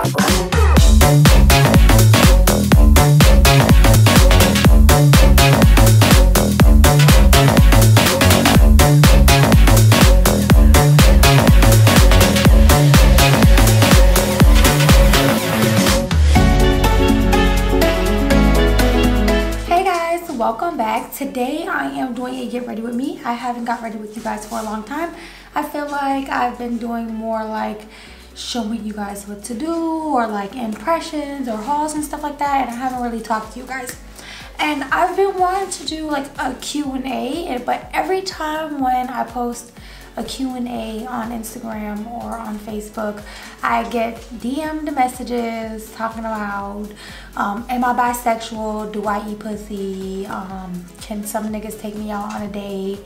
Welcome back. Today I am doing a get ready with me. I haven't got ready with you guys for a long time. I feel like I've been doing more like showing you guys what to do, or like impressions or hauls and stuff like that, and I haven't really talked to you guys. And I've been wanting to do like a Q&A, but every time when I post a Q&A on Instagram or on Facebook, I get DM'd messages talking about am I bisexual, do I eat pussy, can some niggas take me out on a date,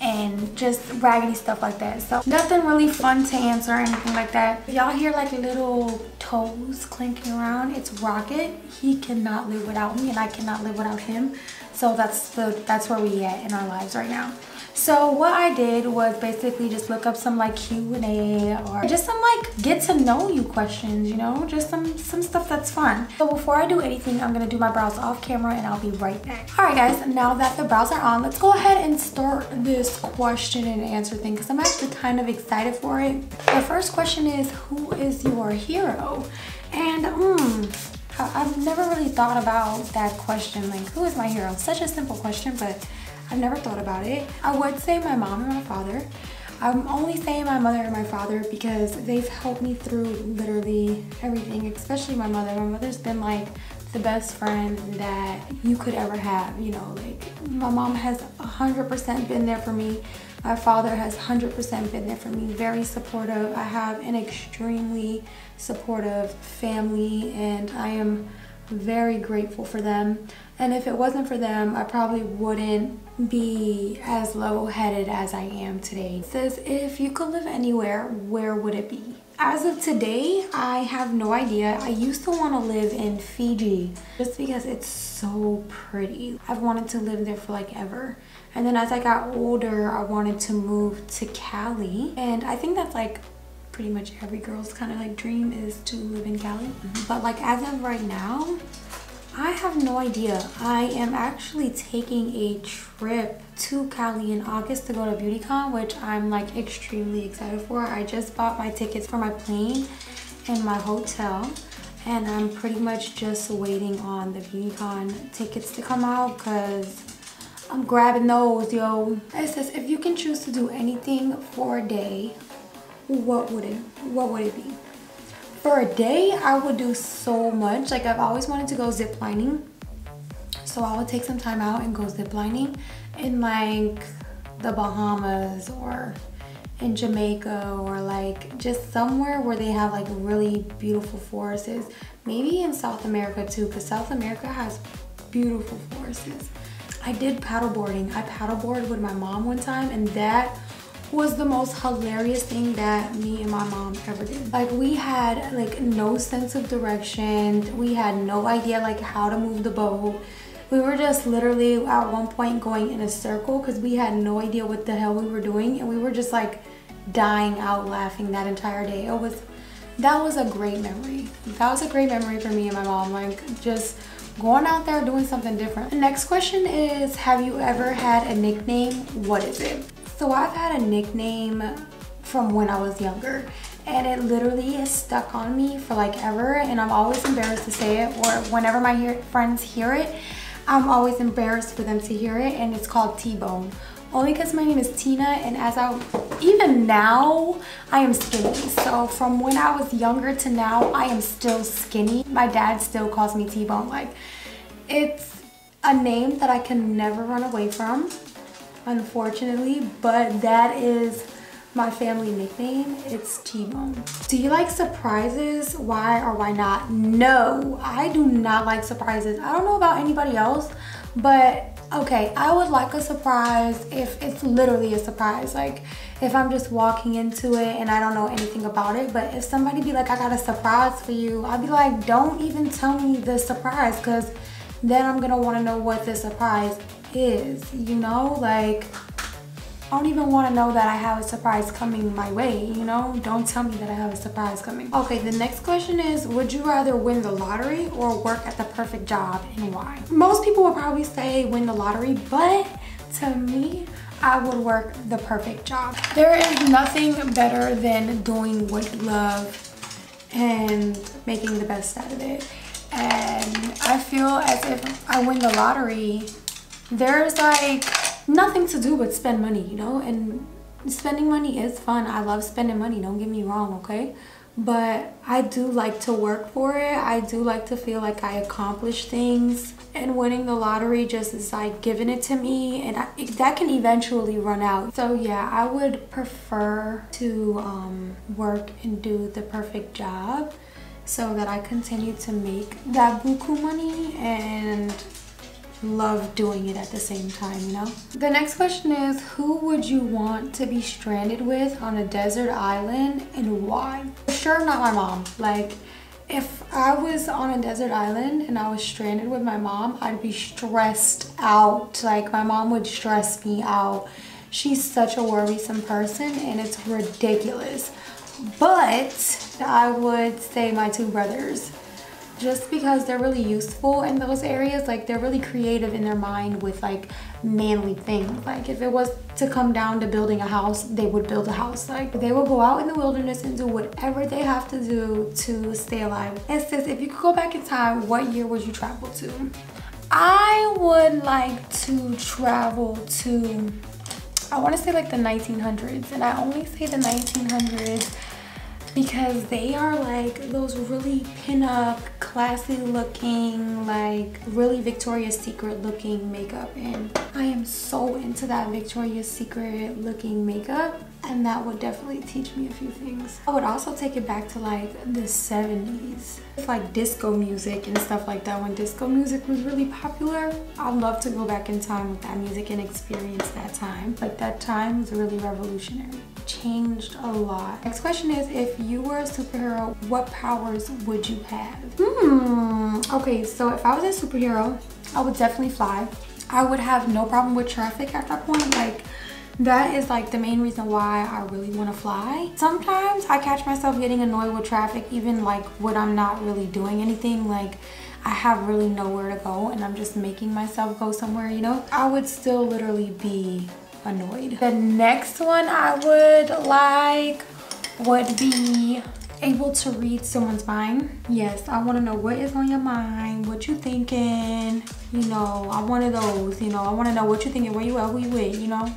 and just raggedy stuff like that. So nothing really fun to answer or anything like that. Y'all hear like little toes clinking around, it's Rocket. He cannot live without me and I cannot live without him. So that's where we at in our lives right now. So what I did was basically just look up some like Q&A or just some like get to know you questions, you know, just some stuff that's fun. So before I do anything, I'm gonna do my brows off camera and I'll be right back. All right guys, now that the brows are on, let's go ahead and start this question and answer thing because I'm actually kind of excited for it. The first question is, who is your hero? And I've never really thought about that question, like who is my hero? Such a simple question, but I've never thought about it. I would say my mom and my father. I'm only saying my mother and my father because they've helped me through literally everything, especially my mother. My mother's been like the best friend that you could ever have, you know, like my mom has 100% been there for me. My father has 100% been there for me, very supportive. I have an extremely supportive family and I am very grateful for them. And if it wasn't for them, I probably wouldn't be as level-headed as I am today. It says, if you could live anywhere, where would it be? As of today, I have no idea. I used to want to live in Fiji just because it's so pretty. I've wanted to live there for like ever. And then as I got older, I wanted to move to Cali. And I think that's like pretty much every girl's kind of like dream is to live in Cali. But like as of right now, I have no idea. I am actually taking a trip to Cali in August to go to BeautyCon, which I'm like extremely excited for. I just bought my tickets for my plane and my hotel, and I'm pretty much just waiting on the BeautyCon tickets to come out because I'm grabbing those, yo. It says, if you can choose to do anything for a day, what would it be? For a day, I would do so much. Like I've always wanted to go zip lining. So I would take some time out and go zip lining in like the Bahamas or in Jamaica or like just somewhere where they have like really beautiful forests. Maybe in South America too, because South America has beautiful forests. I did paddleboarding. I paddleboarded with my mom one time and that was the most hilarious thing that me and my mom ever did. Like we had like no sense of direction. We had no idea like how to move the boat. We were just literally at one point going in a circle because we had no idea what the hell we were doing, and we were just like dying out laughing that entire day. That was a great memory. That was a great memory for me and my mom, like just going out there doing something different. The next question is, have you ever had a nickname? What is it? So I've had a nickname from when I was younger, and it literally is stuck on me for like ever, and I'm always embarrassed to say it, or whenever my friends hear it, I'm always embarrassed for them to hear it, and it's called T-Bone. Only because my name is Tina, and even now, I am skinny. So from when I was younger to now, I am still skinny. My dad still calls me T-Bone. Like, it's a name that I can never run away from, unfortunately, but that is my family nickname. It's T-Bone. Do you like surprises? Why or why not? No, I do not like surprises. I don't know about anybody else, but okay, I would like a surprise if it's literally a surprise. Like if I'm just walking into it and I don't know anything about it. But if somebody be like, I got a surprise for you, I'd be like, don't even tell me the surprise, because then I'm gonna want to know what the surprise is, you know? Like, I don't even want to know that I have a surprise coming my way, you know? Don't tell me that I have a surprise coming. Okay, the next question is, would you rather win the lottery or work at the perfect job, and why? Most people would probably say win the lottery, but to me, I would work the perfect job. There is nothing better than doing what you love and making the best out of it. And I feel as if I win the lottery, there's like nothing to do but spend money, you know? And spending money is fun. I love spending money, don't get me wrong, okay? But I do like to work for it. I do like to feel like I accomplish things. And winning the lottery just is like giving it to me, and that can eventually run out. So yeah, I would prefer to work and do the perfect job so that I continue to make that buku money and love doing it at the same time, you know? The next question is, who would you want to be stranded with on a desert island and why? For sure not my mom. Like, if I was on a desert island and I was stranded with my mom, I'd be stressed out. Like, my mom would stress me out. She's such a worrisome person and it's ridiculous. But I would say my two brothers, just because they're really useful in those areas. Like, they're really creative in their mind with like manly things. Like, if it was to come down to building a house, they would build a house. Like, they will go out in the wilderness and do whatever they have to do to stay alive. And sis, if you could go back in time, what year would you travel to? I would like to travel to, I want to say like the 1900s. And I only say the 1900s because they are like those really pin-up, classy looking, like really Victoria's Secret looking makeup, and I am so into that Victoria's Secret looking makeup, and that would definitely teach me a few things. I would also take it back to like the 70s. It's like disco music and stuff like that. When disco music was really popular, I'd love to go back in time with that music and experience that time. Like, that time was really revolutionary. Changed a lot. Next question is, if you were a superhero, what powers would you have? Okay, so if I was a superhero, I would definitely fly. I would have no problem with traffic at that point. Like, that is like the main reason why I really want to fly. Sometimes I catch myself getting annoyed with traffic, even like when I'm not really doing anything. Like, I have really nowhere to go and I'm just making myself go somewhere, you know? I would still literally be annoyed. The next one I would like would be able to read someone's mind. Yes, I want to know what is on your mind, what you thinking, you know. I one of those, you know. I want to know what you thinking, where you at, who you with, you know.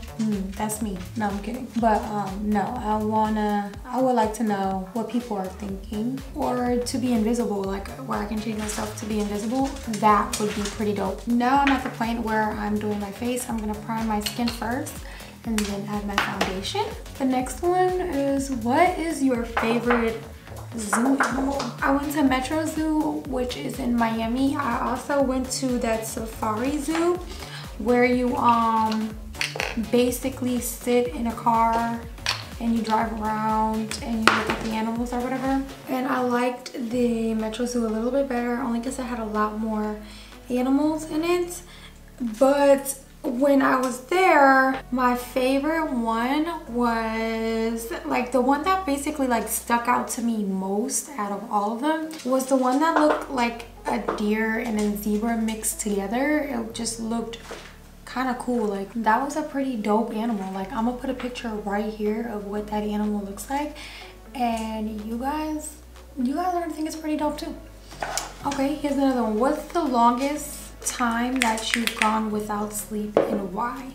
That's me. No, I'm kidding. But no, I would like to know what people are thinking, or to be invisible, like where I can change myself to be invisible. That would be pretty dope. Now I'm at the point where I'm doing my face. I'm gonna prime my skin first and then add my foundation. The next one is, what is your favorite zoo animal? I went to Metro Zoo, which is in Miami. I also went to that safari zoo where you basically sit in a car and you drive around and you look at the animals or whatever. And I liked the Metro Zoo a little bit better, only because it had a lot more animals in it. But when I was there, my favorite one was like the one that basically like stuck out to me most out of all of them was the one that looked like a deer and a zebra mixed together. It just looked kind of cool. Like, that was a pretty dope animal. Like, I'm gonna put a picture right here of what that animal looks like, and you guys are gonna think it's pretty dope too. Okay, here's another one. What's the longest time that you've gone without sleep and why?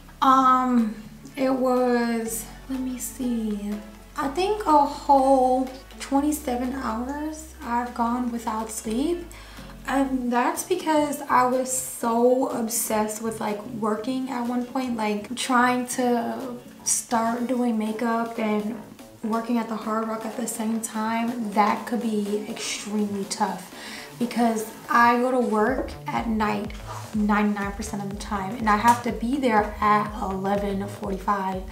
It was, let me see, I think a whole 27 hours I've gone without sleep. And that's because I was so obsessed with like working at one point, like trying to start doing makeup and working at the Hard Rock at the same time. That could be extremely tough because I go to work at night 99% of the time and I have to be there at 11:45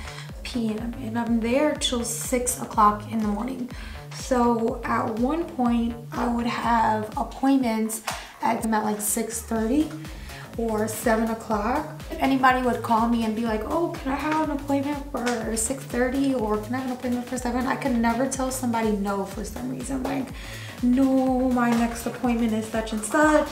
p.m. and I'm there till 6 o'clock in the morning. So at one point I would have appointments at like 6:30, for 7 o'clock. If anybody would call me and be like, oh, can I have an appointment for 6:30 or can I have an appointment for 7? I could never tell somebody no for some reason. Like, no, my next appointment is such and such.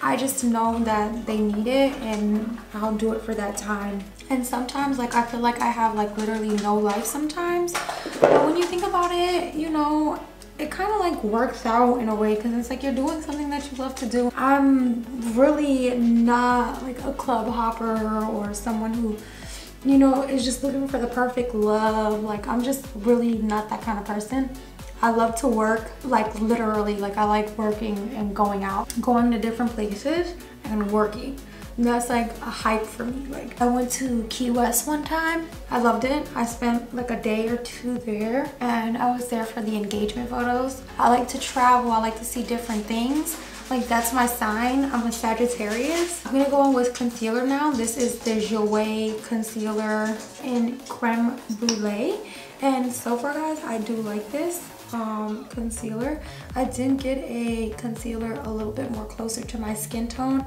I just know that they need it and I'll do it for that time. And sometimes like I feel like I have like literally no life sometimes. But when you think about it, you know, it kind of like works out in a way because it's like you're doing something that you love to do. I'm really not like a club hopper or someone who, you know, is just looking for the perfect love. Like, I'm just really not that kind of person. I love to work, like literally, like I like working and going out, going to different places and working. And that's like a hype for me. Like, I went to Key West one time. I loved it. I spent like a day or 2 there and I was there for the engagement photos. I like to travel. I like to see different things. Like, that's my sign. I'm a Sagittarius. I'm gonna go in with concealer now. This is the Jouer concealer in Creme Brulee. And so far, guys, I do like this concealer. I did get a concealer a little bit more closer to my skin tone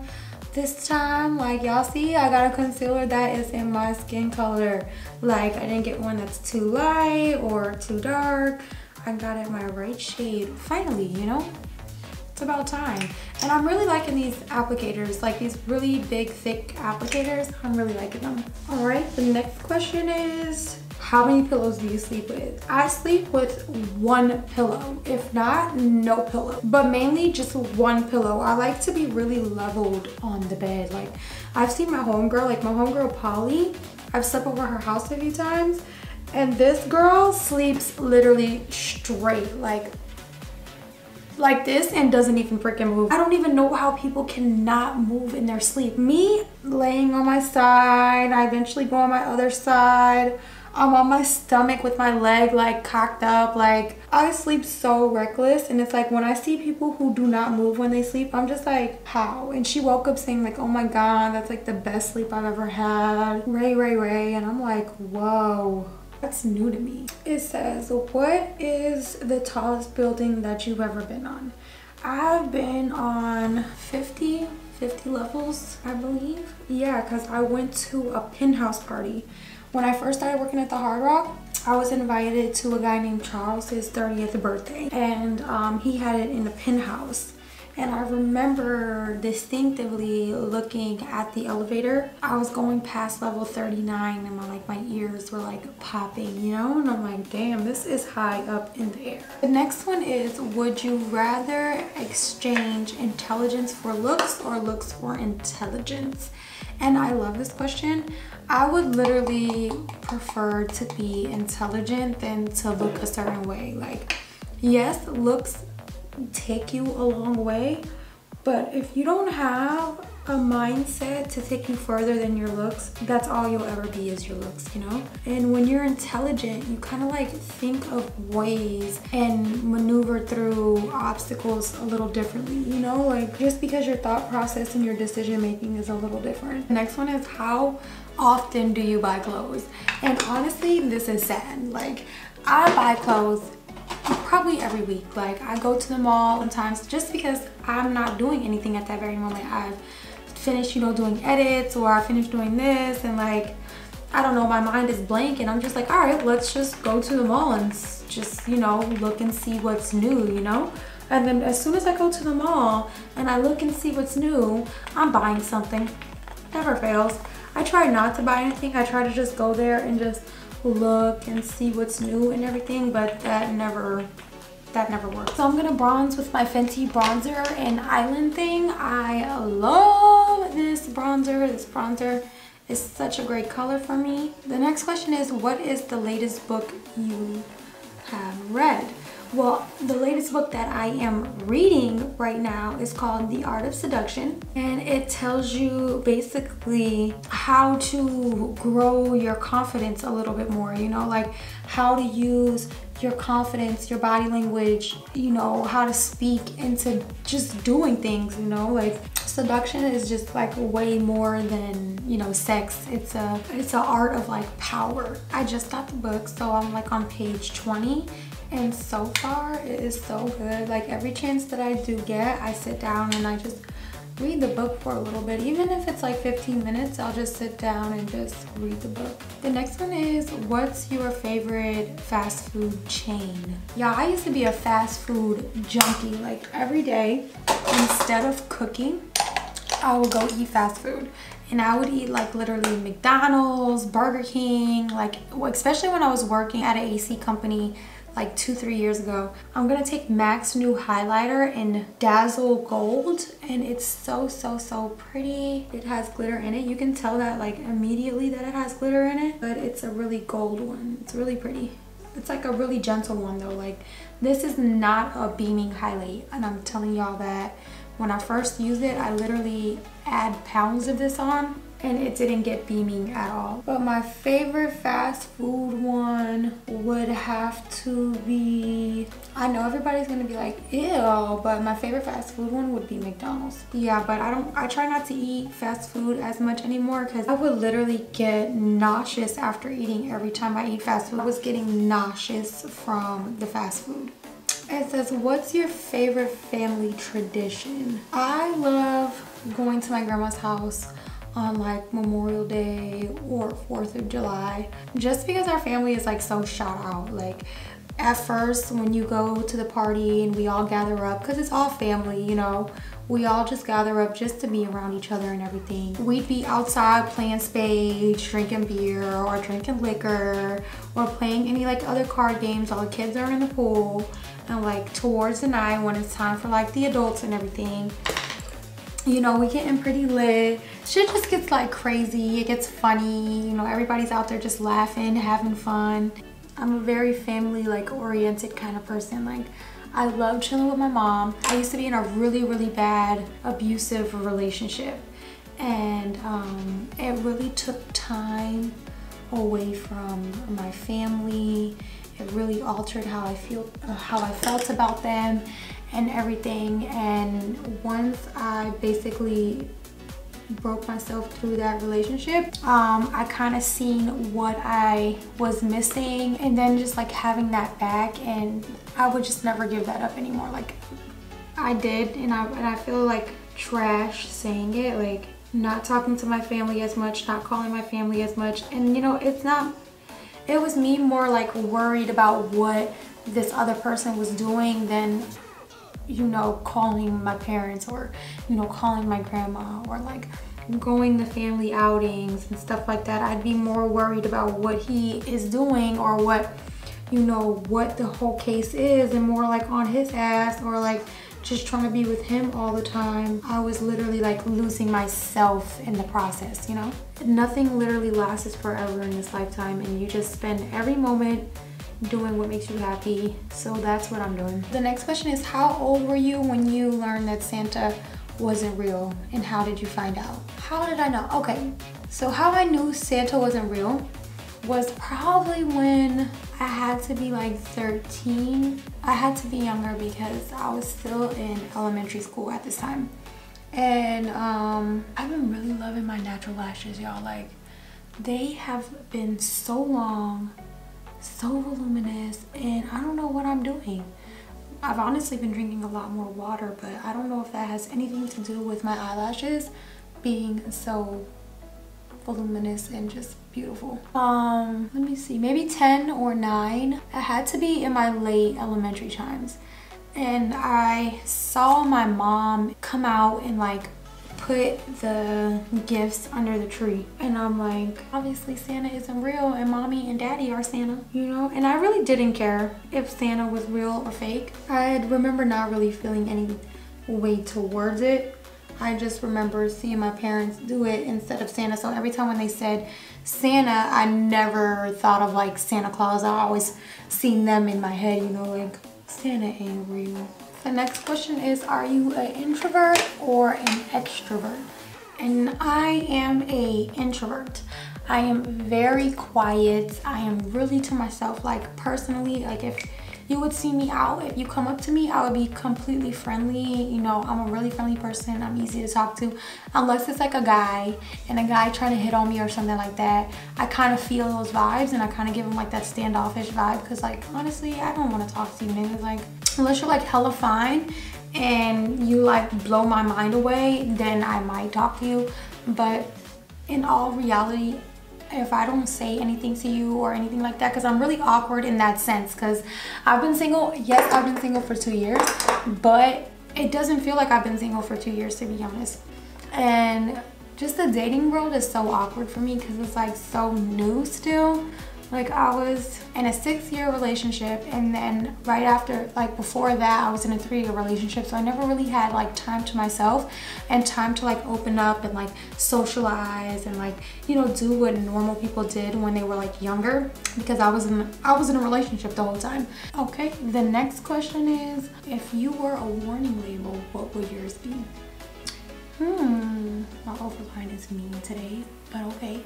this time. Like, y'all see, I got a concealer that is in my skin color. Like, I didn't get one that's too light or too dark. I got it my right shade finally, you know. It's about time. And I'm really liking these applicators, like these really big thick applicators. I'm really liking them. All right, the next question is, how many pillows do you sleep with? I sleep with 1 pillow. If not, no pillow. But mainly just 1 pillow. I like to be really leveled on the bed. Like, I've seen my homegirl, like my homegirl Polly, I've slept over her house a few times, and this girl sleeps literally straight, like this, and doesn't even freaking move. I don't even know how people cannot move in their sleep. Me, laying on my side, I eventually go on my other side. I'm on my stomach with my leg like cocked up. Like, I sleep so reckless, and it's like when I see people who do not move when they sleep, I'm just like, how? And she woke up saying like, oh my god, that's like the best sleep I've ever had. Ray. And I'm like, whoa. That's new to me. It says, what is the tallest building that you've ever been on? I've been on 50 levels, I believe. Yeah, because I went to a penthouse party. When I first started working at the Hard Rock, I was invited to a guy named Charles, his 30th birthday. And he had it in a penthouse. And I remember distinctively looking at the elevator. I was going past level 39 and my ears were like popping, you know? And I'm like, damn, this is high up in the air. The next one is, would you rather exchange intelligence for looks or looks for intelligence? And I love this question. I would literally prefer to be intelligent than to look a certain way. Like, yes, looks take you a long way, but if you don't have a mindset to take you further than your looks, that's all you'll ever be is your looks, you know? And when you're intelligent, you kind of like think of ways and maneuver through obstacles a little differently, you know? Like, just because your thought process and your decision making is a little different. The next one is, how often do you buy clothes? And honestly, this is sad. Like, I buy clothes probably every week. Like, I go to the mall sometimes just because I'm not doing anything at that very moment. I've finished, you know, doing edits, or I finished doing this, and like, I don't know, my mind is blank, and I'm just like, all right, let's just go to the mall and just, you know, look and see what's new, you know? And then as soon as I go to the mall and I look and see what's new, I'm buying something. Never fails. I try not to buy anything. I try to just go there and just look and see what's new and everything, but that never works. So I'm gonna bronze with my Fenty bronzer and Island thing. I love this bronzer. This bronzer is such a great color for me. The next question is, what is the latest book you have read? Well, the latest book that I am reading right now is called The Art of Seduction, and it tells you basically how to grow your confidence a little bit more, you know, like how to use your confidence, your body language, you know, how to speak into just doing things, you know? Like, seduction is just like way more than, you know, sex. It's a art of like power. I just got the book, so I'm like on page 20. And so far, it is so good. Like, every chance that I do get, I sit down and I just read the book for a little bit. Even if it's like 15 minutes, I'll just sit down and just read the book. The next one is, what's your favorite fast food chain? Yeah, I used to be a fast food junkie. Like every day, instead of cooking, I would go eat fast food. And I would eat like literally McDonald's, Burger King, like especially when I was working at an AC company like 2-3 years ago. I'm gonna take MAC's new highlighter in Dazzlegold, and it's so pretty. It has glitter in it. You can tell that like immediately that it has glitter in it, but it's a really gold one. It's really pretty. It's like a really gentle one though. Like this is not a beaming highlight, and I'm telling y'all that when I first used it, I literally add pounds of this on and it didn't get beaming at all. But my favorite fast food one would have to be, I know everybody's gonna be like, ew, but my favorite fast food one would be McDonald's. Yeah, but I try not to eat fast food as much anymore because I would literally get nauseous after eating. Every time I eat fast food, I was getting nauseous from the fast food. It says, what's your favorite family tradition? I love going to my grandma's house on like Memorial Day or 4th of July, just because our family is like so shout out. Like at first when you go to the party and we all gather up, because it's all family, you know, we all just gather up just to be around each other and everything. We'd be outside playing spades, drinking beer or drinking liquor, or playing any like other card games. All the kids are in the pool. And like towards the night when it's time for like the adults and everything, you know, we getting pretty lit. Shit just gets like crazy. It gets funny. You know, everybody's out there just laughing, having fun. I'm a very family like oriented kind of person. Like I love chilling with my mom. I used to be in a really bad abusive relationship, and it really took time away from my family. It really altered how I felt about them and everything. And once I basically broke myself through that relationship, I kind of seen what I was missing, and then just like having that back, and I would just never give that up anymore. Like I did, and I feel like trash saying it, like not talking to my family as much, not calling my family as much. And you know, it was me more like worried about what this other person was doing than, you know, calling my parents or, you know, calling my grandma or like going to family outings and stuff like that. I'd be more worried about what he is doing or what, you know, what the whole case is, and more like on his ass, or like just trying to be with him all the time. I was literally like losing myself in the process, you know? Nothing literally lasts forever in this lifetime, and you just spend every moment doing what makes you happy. So that's what I'm doing. The next question is, how old were you when you learned that Santa wasn't real, and how did you find out? How did I know? Okay, so how I knew Santa wasn't real was probably when I had to be like 13. I had to be younger because I was still in elementary school at this time. And I've been really loving my natural lashes, y'all. Like, they have been so long, so voluminous, and I don't know what I'm doing. I've honestly been drinking a lot more water, but I don't know if that has anything to do with my eyelashes being so voluminous and just beautiful. Let me see, maybe 10 or 9. I had to be in my late elementary times, and I saw my mom come out and like put the gifts under the tree, and I'm like, obviously Santa isn't real, and mommy and daddy are Santa, you know? And I really didn't care if Santa was real or fake. I remember not really feeling any way towards it. I just remember seeing my parents do it instead of Santa. So every time when they said Santa, I never thought of like Santa Claus. I always seen them in my head, you know, like Santa ain't real. The next question is, are you an introvert or an extrovert? And I am a introvert. I am very quiet. I am really to myself. Like personally, like if you would see me out, if you come up to me, I would be completely friendly. You know, I'm a really friendly person. I'm easy to talk to, unless it's like a guy and a guy trying to hit on me or something like that. I kind of feel those vibes, and I kind of give him like that standoffish vibe, because like honestly, I don't want to talk to you niggas. Like unless you're like hella fine and you like blow my mind away, then I might talk to you. But in all reality, if I don't say anything to you or anything like that, because I'm really awkward in that sense, because I've been single. Yes, I've been single for 2 years, but it doesn't feel like I've been single for 2 years, to be honest. And just the dating world is so awkward for me because it's like so new still. Like I was in a 6-year relationship, and then right after, like before that, I was in a 3-year relationship. So I never really had like time to myself and time to like open up and like socialize and like, you know, do what normal people did when they were like younger, because I was in a relationship the whole time. Okay, the next question is, if you were a warning label, what would yours be? My overline is mean today, but okay.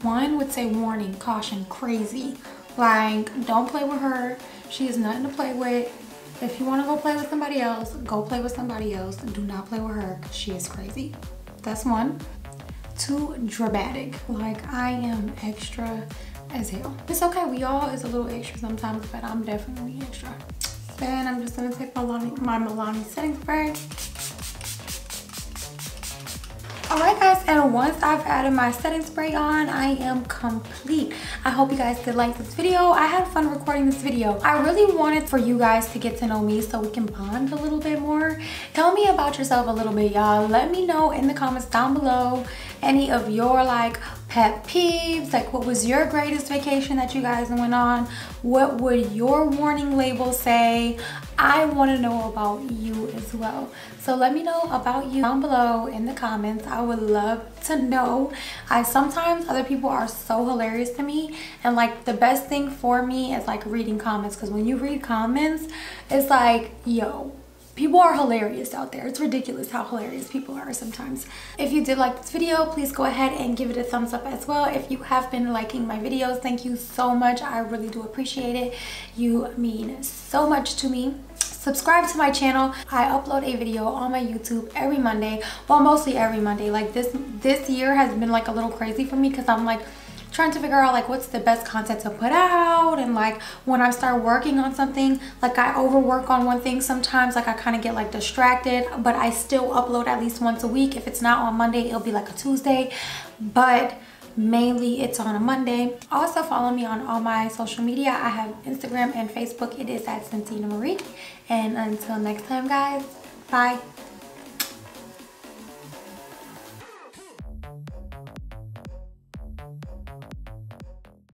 One would say warning, caution, crazy. Like, don't play with her. She is nothing to play with. If you want to go play with somebody else, go play with somebody else. Do not play with her because she is crazy. That's one. 2, dramatic. Like, I am extra as hell. It's okay. We all is a little extra sometimes, but I'm definitely extra. Then I'm just going to take my Milani setting spray. Alright guys, and once I've added my setting spray on, I am complete. I hope you guys did like this video. I had fun recording this video. I really wanted for you guys to get to know me so we can bond a little bit more. Tell me about yourself a little bit, y'all. Let me know in the comments down below any of your like pet peeves. Like, what was your greatest vacation that you guys went on? What would your warning label say? I want to know about you as well. So let me know about you down below in the comments. I would love to know. Sometimes other people are so hilarious to me, and like the best thing for me is like reading comments, because when you read comments, it's like, yo, people are hilarious out there. It's ridiculous how hilarious people are sometimes. If you did like this video, please go ahead and give it a thumbs up as well. If you have been liking my videos, thank you so much. I really do appreciate it. You mean so much to me. Subscribe to my channel. I upload a video on my YouTube every Monday. Well, mostly every Monday. Like this year has been like a little crazy for me, because I'm like trying to figure out like what's the best content to put out. And like when I start working on something, like I overwork on one thing sometimes. Like I kind of get like distracted, but I still upload at least once a week. If it's not on Monday, it'll be like a Tuesday, but mainly it's on a Monday. Also follow me on all my social media. I have Instagram and Facebook. It is at Santina Marie. And until next time guys, bye.